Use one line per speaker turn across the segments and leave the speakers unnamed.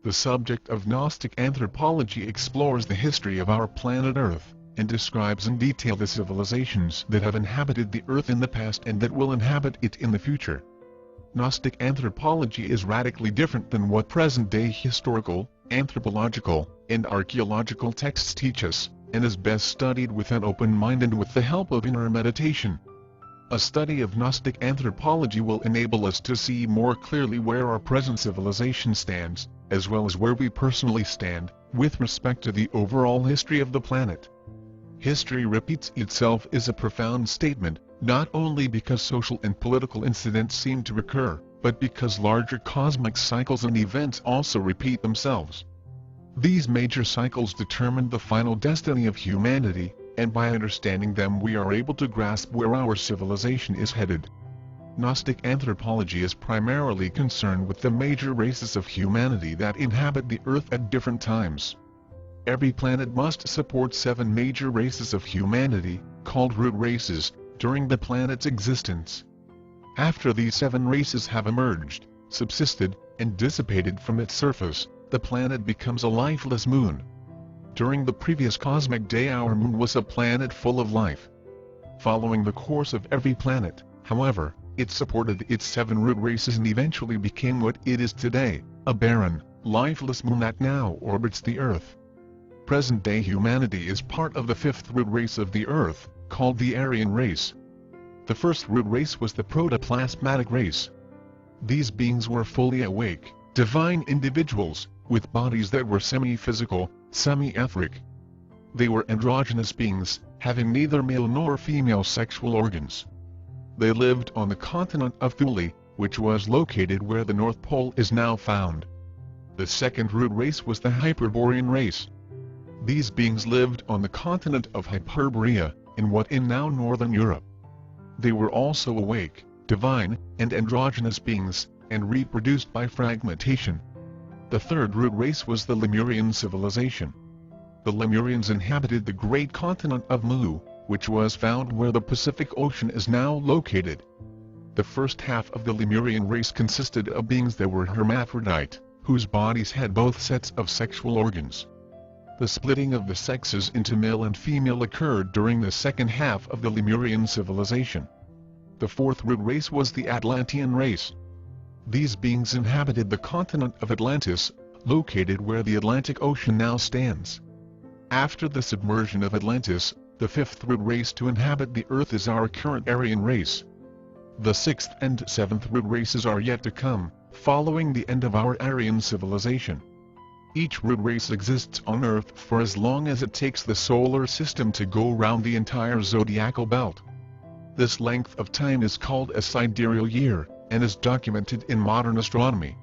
The subject of Gnostic anthropology explores the history of our planet Earth, and describes in detail the civilizations that have inhabited the Earth in the past and that will inhabit it in the future. Gnostic anthropology is radically different than what present-day historical, anthropological, and archaeological texts teach us, and is best studied with an open mind and with the help of inner meditation. A study of Gnostic anthropology will enable us to see more clearly where our present civilization stands, as well as where we personally stand, with respect to the overall history of the planet. History repeats itself is a profound statement, not only because social and political incidents seem to recur, but because larger cosmic cycles and events also repeat themselves. These major cycles determine the final destiny of humanity, and by understanding them we are able to grasp where our civilization is headed. Gnostic anthropology is primarily concerned with the major races of humanity that inhabit the Earth at different times. Every planet must support 7 major races of humanity, called root races, during the planet's existence. After these 7 races have emerged, subsisted, and dissipated from its surface, the planet becomes a lifeless moon. During the previous cosmic day our moon was a planet full of life. Following the course of every planet, however, it supported its 7 root races and eventually became what it is today, a barren, lifeless moon that now orbits the Earth. Present-day humanity is part of the 5th root race of the Earth, called the Aryan race. The first root race was the protoplasmatic race. These beings were fully awake, divine individuals, with bodies that were semi-physical, semi-etheric. They were androgynous beings, having neither male nor female sexual organs. They lived on the continent of Thule, which was located where the North Pole is now found. The second root race was the Hyperborean race. These beings lived on the continent of Hyperborea, in what is now northern Europe. They were also awake, divine, and androgynous beings, and reproduced by fragmentation. The third root race was the Lemurian civilization. The Lemurians inhabited the great continent of Mu, which was found where the Pacific Ocean is now located. The first half of the Lemurian race consisted of beings that were hermaphrodite, whose bodies had both sets of sexual organs. The splitting of the sexes into male and female occurred during the second half of the Lemurian civilization. The fourth root race was the Atlantean race. These beings inhabited the continent of Atlantis, located where the Atlantic Ocean now stands. After the submersion of Atlantis, the 5th root race to inhabit the Earth is our current Aryan race. The 6th and 7th root races are yet to come, following the end of our Aryan civilization. Each root race exists on Earth for as long as it takes the solar system to go round the entire zodiacal belt. This length of time is called a sidereal year, and is documented in modern astronomy.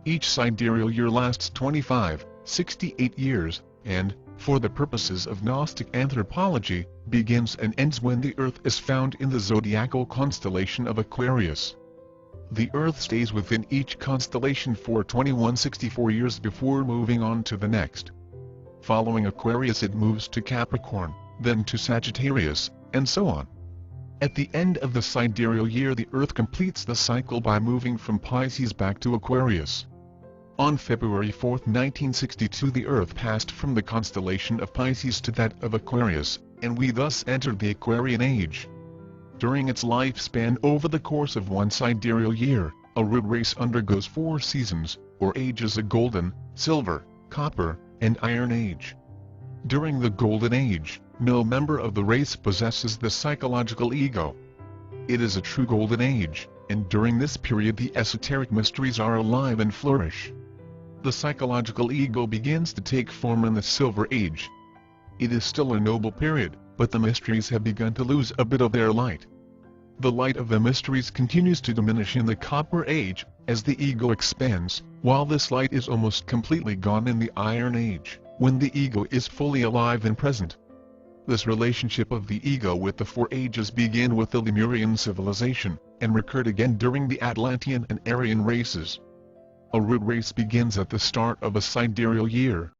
Each sidereal year lasts 25-68 years, and, for the purposes of Gnostic anthropology, begins and ends when the Earth is found in the zodiacal constellation of Aquarius. The Earth stays within each constellation for 2164 years before moving on to the next. Following Aquarius it moves to Capricorn, then to Sagittarius, and so on. At the end of the sidereal year the Earth completes the cycle by moving from Pisces back to Aquarius. On February 4, 1962 the Earth passed from the constellation of Pisces to that of Aquarius, and we thus entered the Aquarian Age. During its lifespan over the course of one sidereal year, a root race undergoes 4 seasons, or ages: a golden, silver, copper, and iron age. During the golden age, no member of the race possesses the psychological ego. It is a true golden age, and during this period the esoteric mysteries are alive and flourish. The psychological ego begins to take form in the silver age. It is still a noble period, but the mysteries have begun to lose a bit of their light. The light of the mysteries continues to diminish in the copper age, as the ego expands, while this light is almost completely gone in the iron age, when the ego is fully alive and present. This relationship of the ego with the 4 ages began with the Lemurian civilization, and recurred again during the Atlantean and Aryan races. A root race begins at the start of a sidereal year,